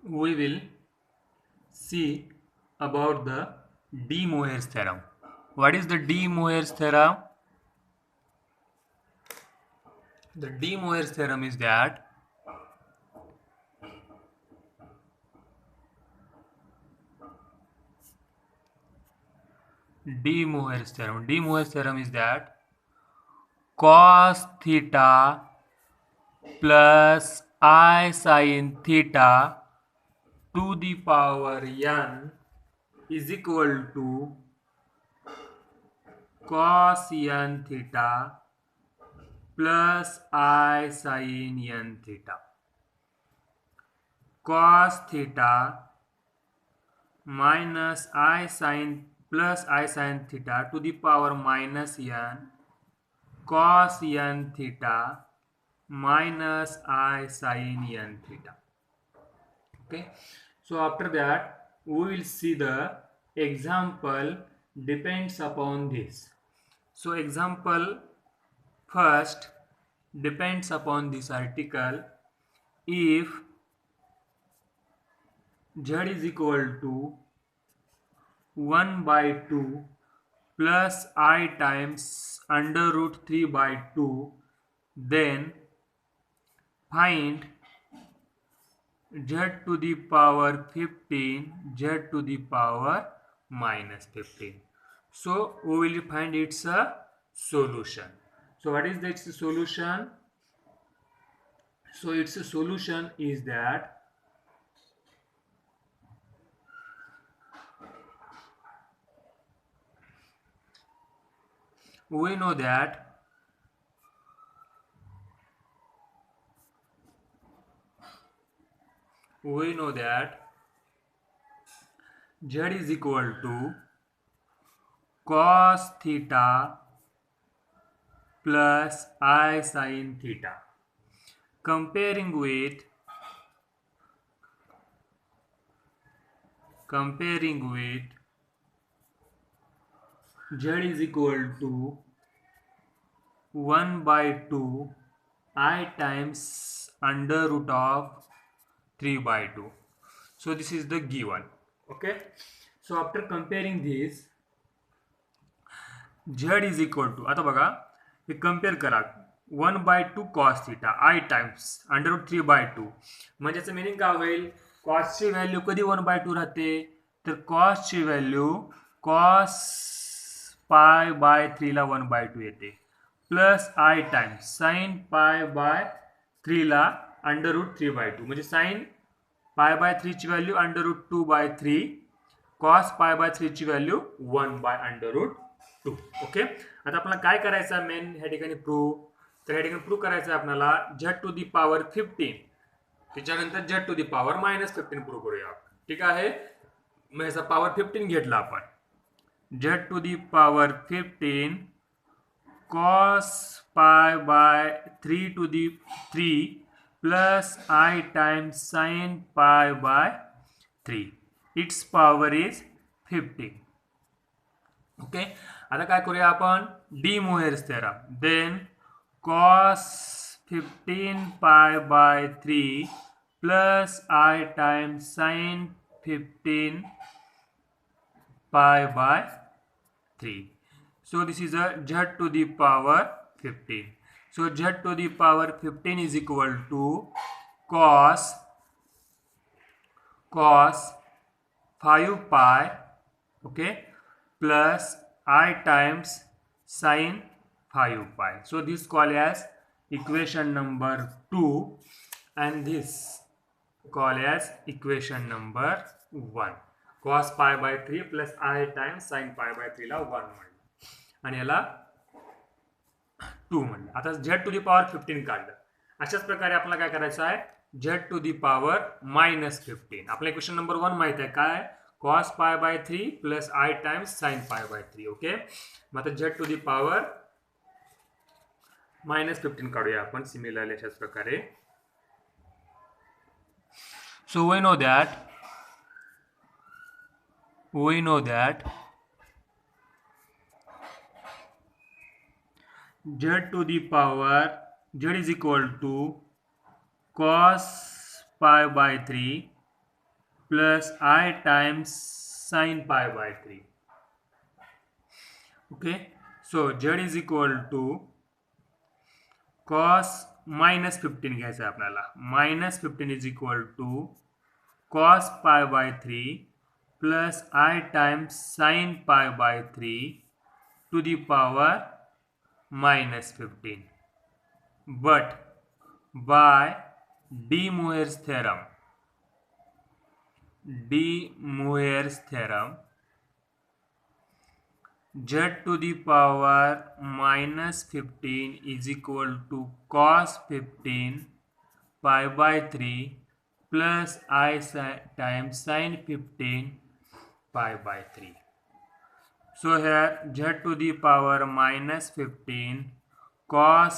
we will see about the De Moivre's theorem. What is the De Moivre's theorem? The De Moivre's theorem is that De Moivre's theorem is that cos theta plus I sin theta to the power n is equal to cos n theta plus I sin n theta. Cos theta minus I sin plus I sin theta to the power minus n cos n theta minus I sin n theta. Okay, so after that we will see the example depends upon this. So example first depends upon this article. If z is equal to 1 by 2 plus I times under root 3 by 2, then find z to the power 15, z to the power minus 15. So we will find its a solution. So what is its solution? So its solution is that we know that z is equal to cos theta plus I sin theta. Comparing with z is equal to 1 by 2 I times under root of 3 by 2. So this is the given. Okay, so after comparing this z is equal to, आता बघा हे compare करा 1 by 2 cos theta I times under root 3 by 2, म्हणजे याचं meaning काय होईल? cos ची value कधी 1 by 2 राहते, तर cos ची व्हॅल्यू cos पाय बाय 3 ला 1 by 2 येते plus I times sin pi by 3 ला अंडर रूट 3 by 2, म्हणजे sin पाय बाय 3 ची value under root 2 by 3, cos pi by 3 ची value 1 by under root 2. Okay, आता आपल्याला काय करायचं आहे मेन ह्या ठिकाणी प्रूव्ह, तर ह्या ठिकाणी प्रूव्ह करायचं आहे आपल्याला z टू दी पॉवर 15, त्याच्यानंतर z to the power minus 15 prove करूया. ठीक आहे, मग याचा पॉवर 15 घेतला आपण, z to the power 15 cos pi by 3 to the 3 plus I times sin pi by 3. Its power is 50. Okay, आता काय करूया आपण De Moivre's theorem. Then cos 15 pi by 3 plus I times sin 15 pi by 3. So this is a z to the power 15. So z to the power 15 is equal to cos 5 pi, okay, plus I times sin 5 pi. So this called as equation number 2 and this called as equation number 1. Cos pi by 3 plus I times sin pi by 3 ला 1 म्हणलं आणि याला 2 म्हणलं. आता z to the power 15 काढलं. अशाच प्रकारे आपल्याला काय करायचं आहे z to the power minus 15. आपल्या इक्वेशन नंबर 1 माहित आहे काय, cos pi by 3 plus I times sin pi by 3. Okay, मग आता z to the power minus 15 काढूया आपण सिमिलरली अशाच प्रकारे. सो we know that z to the power z is equal to cos pi by 3 plus I times sine pi by 3. Okay, so z is equal to cos minus 15 घ्यायचं आहे आपल्याला. minus 15 is equal to cos pi by 3 plus I times sine pi by 3 to the power minus 15. But by de Moivre's theorem, z to the power minus 15 is equal to cos 15 pi by 3 plus I times sin 15 pi by 3. So here z to the power minus 15 cos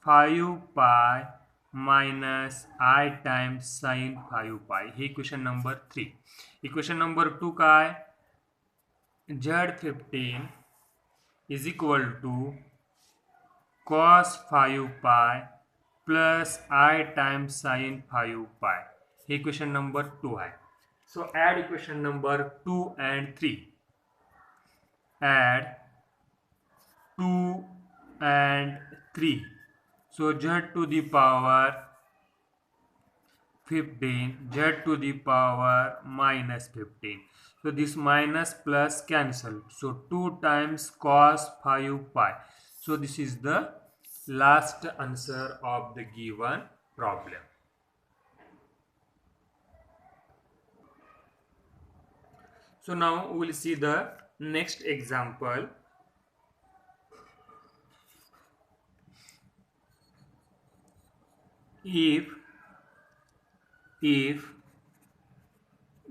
5 pi minus I times sin 5 pi. Hey equation number 3. Equation number 2 काय? z15 is equal to cos 5 pi plus I times sin 5 pi. Hey equation number 2 है. So add equation number 2 and 3. Add 2 and 3. So z to the power 15, z to the power minus 15. So this minus plus cancel. So 2 times cos 5 pi. So this is the last answer of the given problem. So now we will see the next example. If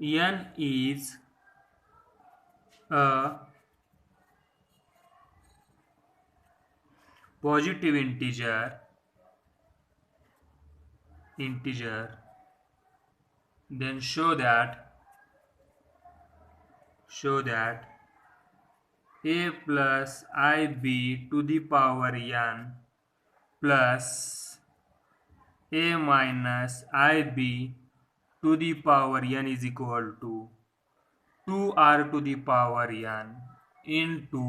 n is a positive integer, then show that a plus ib to the power n plus a minus ib to the power n is equal to 2r to the power n into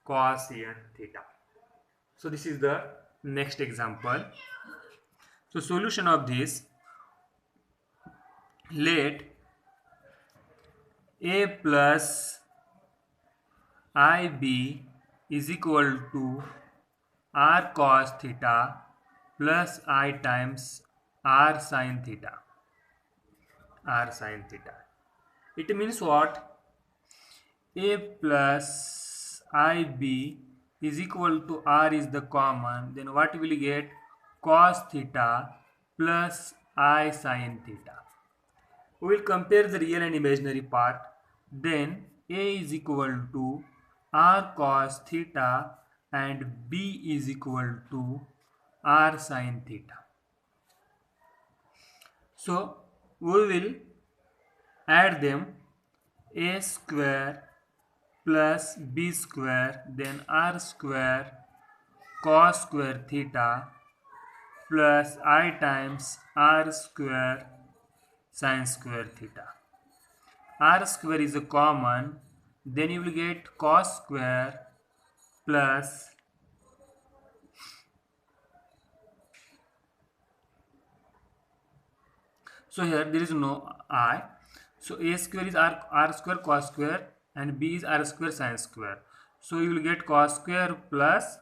cos n theta. So this is the next example. So solution of this, let a plus ib is equal to r cos theta plus I times r sin theta. It means what? A plus ib is equal to r is the common, then what will you get? Cos theta plus I sin theta. We will compare the real and imaginary part. Then a is equal to r cos theta and b is equal to r sin theta. So we will add them, a square plus b square, then r square cos square theta plus I times r square sin square theta. R square is a common, then you will get cos square plus so here there is no I, so a square is r square cos square and b is r square sin square, so you will get cos square plus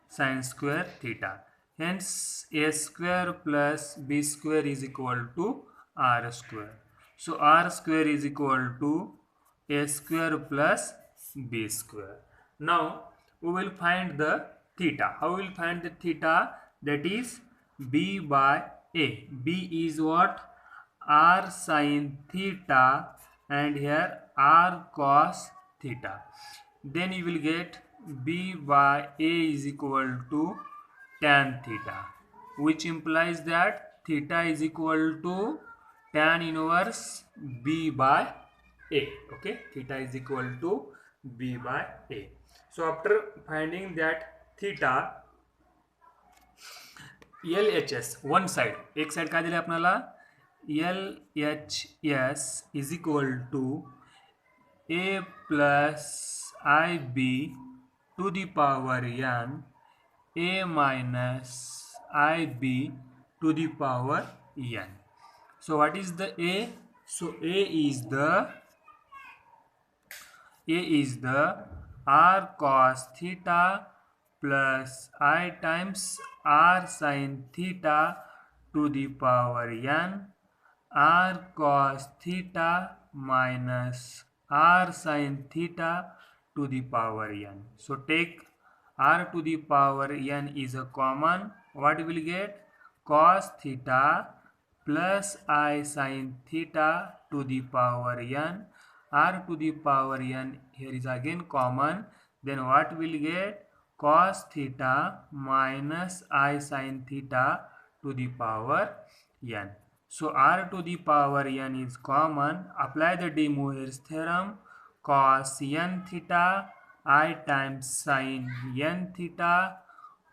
sin square theta. Hence a square plus b square is equal to r square. So r square is equal to a square plus b square. Now we will find the theta. How we will find the theta? That is b by a. B is what? R sin theta and here r cos theta. Then you will get b by a is equal to tan theta, which implies that theta is equal to tan inverse b by a. Okay, theta is equal to b by a. So after finding that theta, LHS one side, एक side काय दिले आपल्याला LHS is equal to a plus ib to the power n a minus ib to the power n. So what is the a? So a is the r cos theta plus I times r sin theta to the power n, r cos theta minus r sin theta to the power n. So take r to the power n is a common. What will get? Cos theta plus I sin theta to the power n. R to the power n here is again common. Then what will get? Cos theta minus I sin theta to the power n. So r to the power n is common. Apply the De Moivre's theorem. Cos n theta I times sin n theta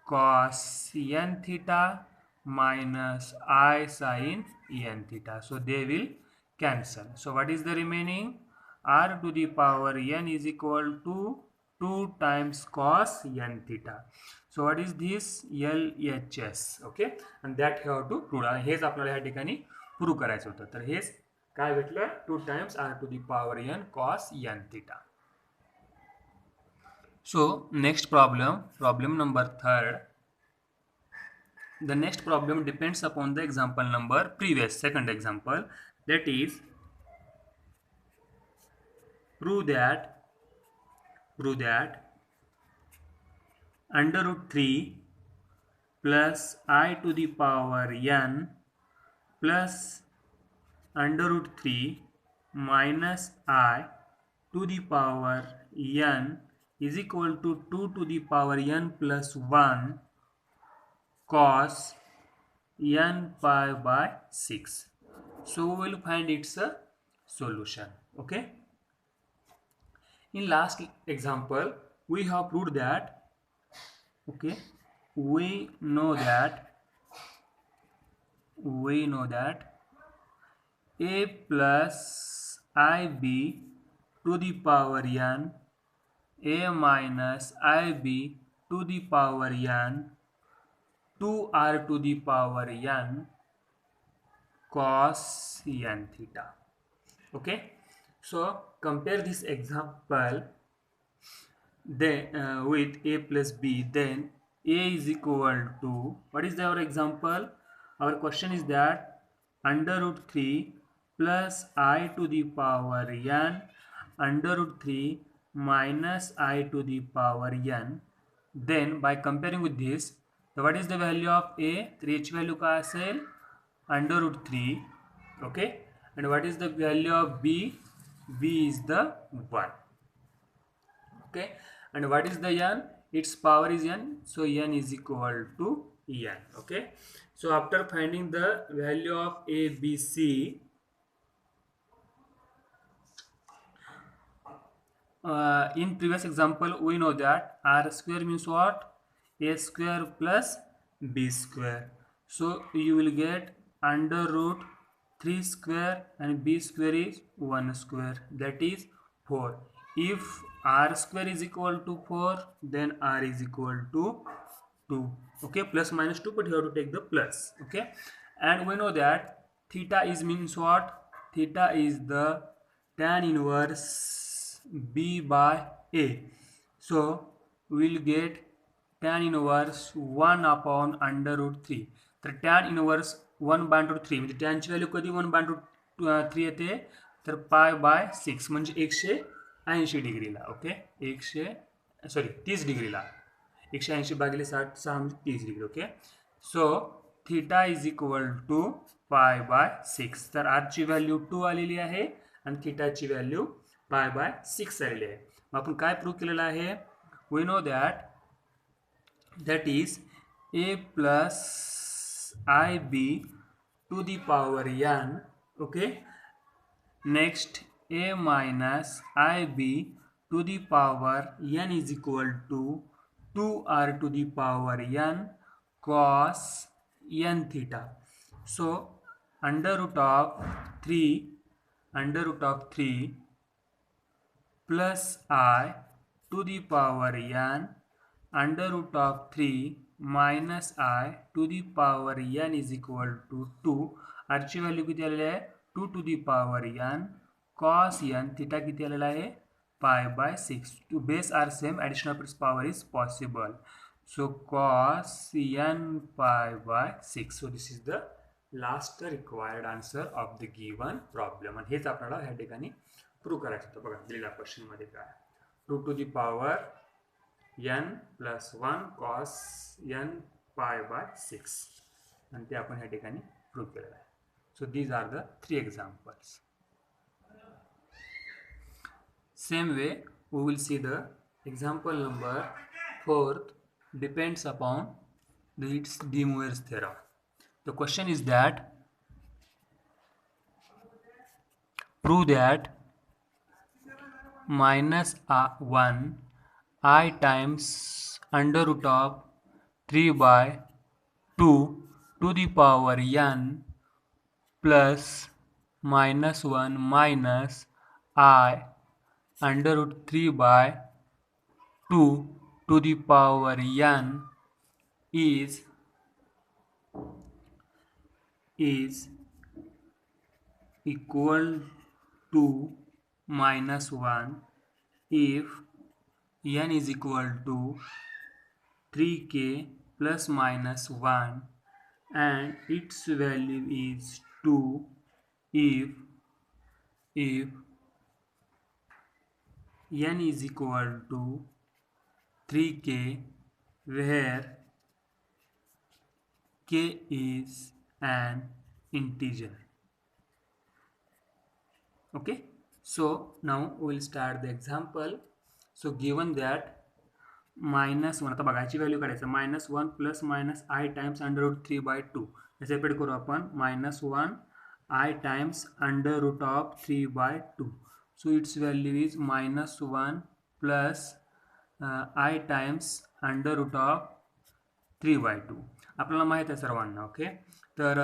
cos n theta minus I sin n theta. So they will cancel. So what is the remaining? R to the power n is equal to 2 times cos n theta. So what is this? LHS. Okay, and that you have to prove. हेच आपल्याला ह्या ठिकाणी prove करायचं होतं. तर हेच काय भेटलं? 2 times r to the power n cos n theta. So next problem number 3rd. The next problem depends upon the example number previous, second example, that is prove that under root 3 plus I to the power n plus under root 3 minus I to the power n is equal to 2 to the power n plus 1 cos n pi by 6. So we will find its a solution. Okay. In last example, we have proved that, okay, we know that a plus ib to the power n a minus ib to the power n 2r to the power n cos n theta. Okay, so compare this example then with a plus b. Then a is equal to, what is our example? Our question is that under root 3 plus I to the power n under root 3 minus I to the power n. Then by comparing with this, so what is the value of a? 3 value का असेल under root 3. Okay, and what is the value of b? B is the 1. Okay, and what is the n? Its power is n, so n is equal to n. Okay, so after finding the value of a, b, c, in previous example we know that r square means what? A square plus b square. So you will get under root 3 square and b square is 1 square, that is 4. If r square is equal to 4, then r is equal to 2. Okay, plus minus 2, but you have to take the plus. Okay, and we know that theta is means what? Theta is the tan inverse b by a. So we will get tan inverse 1 upon under root 3. तर tan inverse 1 by root 3 म्हणजे tan ची value कधी 1 by root 3 येते? तर पाय by 6 म्हणजे 180 डिग्रीला. Okay, 30 डिग्रीला. 180 भागिले 60 6 म्हणजे 30 degree. Okay, so theta is equal to pi by 6. तर r ची व्हॅल्यू 2 आलेली आहे आणि थीटाची व्हॅल्यू पाय बाय 6 आलेली आहे. मग आपण काय प्रूव्ह केलेलं आहे? We know that is a plus ib to the power n. Okay, next a minus ib to the power n is equal to 2r to the power n cos n theta. So under root of 3 plus I to the power n under root of 3 minus I to the power n is equal to 2. आरची value किती आलेली आहे 2 to the power n cos n theta किती आलेला आहे π/6. Two base are same additional power is possible. So cos n π/6. So this is the last required answer of the given problem. आणि हेच आपल्याला ह्या ठिकाणी प्रूव्ह करायचं होतं. बघा दिलेल्या क्वेश्चन मध्ये काय 2 to the power n plus 1 cos n π/6 आणि ते आपण ह्या ठिकाणी प्रूव्ह केलेलं आहे. So these are the 3 examples. Same way we will see the example number 4th depends upon its De Moivre's theorem. The question is that prove that minus 1 I times under root of 3 by 2 to the power n plus minus 1 minus I under root 3 by 2 to the power n is equal to minus 1 if n is equal to 3k plus minus 1 and its value is 2 if n is equal to 3k where k is an integer. Okay, so now we will start the example. So given that minus 1 आता बघायची value काढायचं minus 1 plus minus I times under root 3 by 2 separate करू आपण minus 1 I times under root of 3 by 2. So its value is minus 1 plus I times under root of 3 by 2. आपल्याला माहित आहे सर्वांना. Okay, तर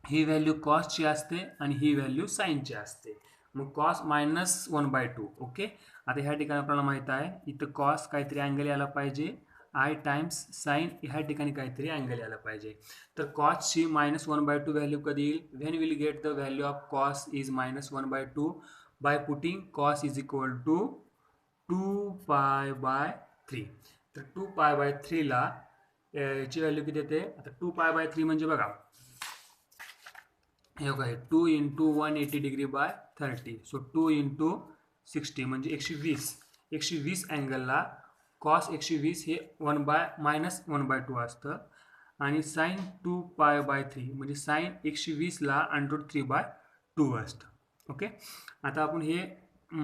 ही व्हॅल्यू कॉसची असते आणि ही व्हॅल्यू साईनची असते. मग कॉस मायनस 1/2. ओके, आता ह्या ठिकाणी आपल्याला माहित आहे इथं कॉस काहीतरी अँगल यायला पाहिजे I टाइम्स साईन ह्या ठिकाणी काहीतरी अँगल यायला पाहिजे. तर कॉसची मायनस 1/2 व्हॅल्यू कधी येईल when will get the value of cos is minus 1/2 by putting cos is equal to 2π/3. तर 2π/3 ला याची व्हॅल्यू किती येते आता 2π/3 म्हणजे बघा हे बघा 2 × 180 डिग्री बाय 30. सो 2 × 60 म्हणजे 120 अँगलला कॉस 120 हे मायनस 1/2 असतं आणि साईन 2π/3 म्हणजे साईन 120 ला √3/2 असतं. ओके, आता आपण हे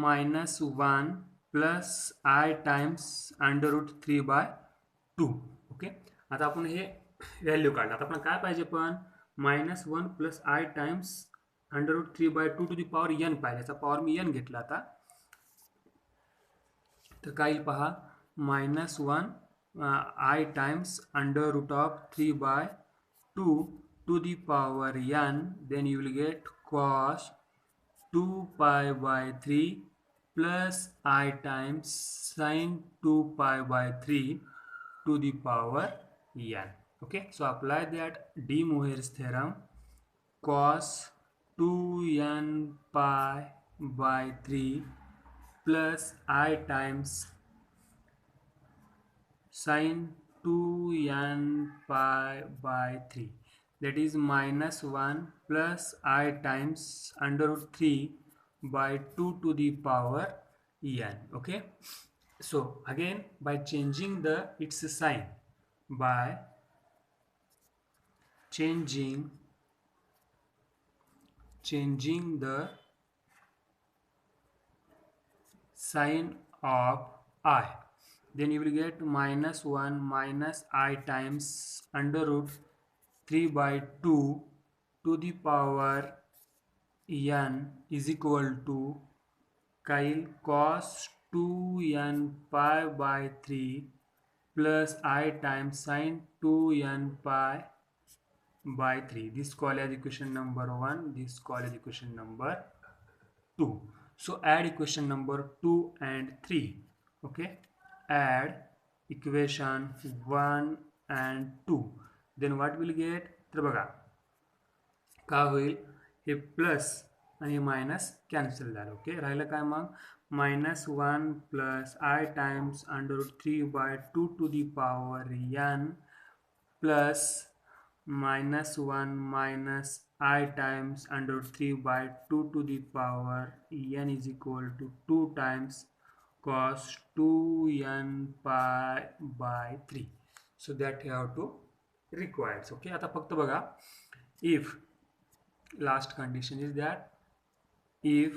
minus 1 plus I times √3/2. Okay, आता आपण हे व्हॅल्यू काढलं. आता आपण काय पाहिजे पण minus 1 plus I times √3/2 to the power n पाहिजे. याचा पॉवर मी n घेतला. आता तर काय येईल पहा minus 1 I times √3/2 to the power n then you will get cos 2π/3 plus I times sin 2π/3 to the power n. Okay, so apply that De Moivre's theorem. Cos 2n π/3 plus I times sin 2n π/3 that is minus 1 plus I times √3/2 to the power n. Okay, so again by changing its sign, by changing the sign of I, then you will get minus 1 minus I times √3/2 to the power n is equal to cos 2n π/3 plus I times sin 2n π by 3. This call as equation number 1, this call as equation number 2. So add equation number 2 and 3. Okay, add equation 1 and 2. Then what will get? तर बघा का होईल, हे plus आणि minus cancel झालं. Okay, राहिलं काय मग, -1 plus I times √3/2 to the power n plus -1 minus I times √3/2 to the power n is equal to 2 times cos 2n pi by 3. So that you have to require. Okay, आता फक्त बघा, if last condition is that if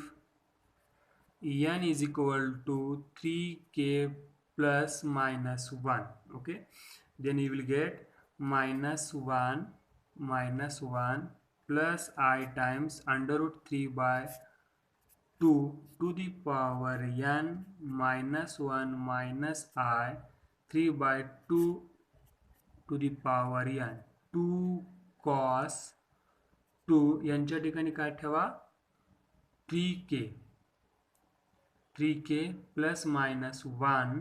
n is equal to 3k plus minus 1, okay, then you will get -1 plus I times √3/2 to the power n -1 minus I 3/2 to the power n 2 cos 2 यांच्या ठिकाणी काय ठेवा 3k plus minus 1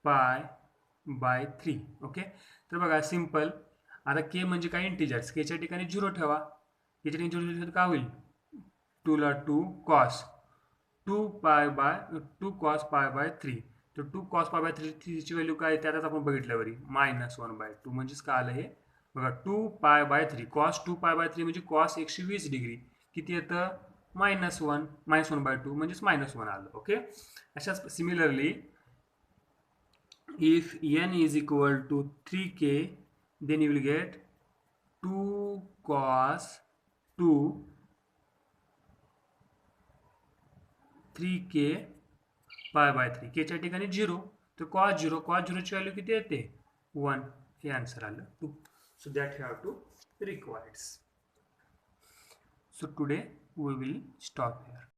pi by 3. Okay, तर बघा simple. आता के म्हणजे काय इंटिजर्स, केच्या ठिकाणी 0 ठेवा, याच्या ठिकाणी 0 काय होईल 2 ला 2 cos 2 cos pi by 3. तर 2 cos pi by 3 ची व्हॅल्यू काय त्यातच आपण बघितल्यावरी -1/2 म्हणजेच काय आलं हे बघा 2 pi by 3 cos 2 pi by 3 म्हणजे cos 120 डिग्री किती येतं -1/2 म्हणजेच -1 आलं. ओके, अशाच similarly if n is equal to 3k, then you will get 2 cos 2 3k pi by 3. k च्या ठिकाणी 0, तर cos 0 ची व्हॅल्यू किती येते 1. हे आन्सर आलं 2. So that you have to require. So today we will stop here.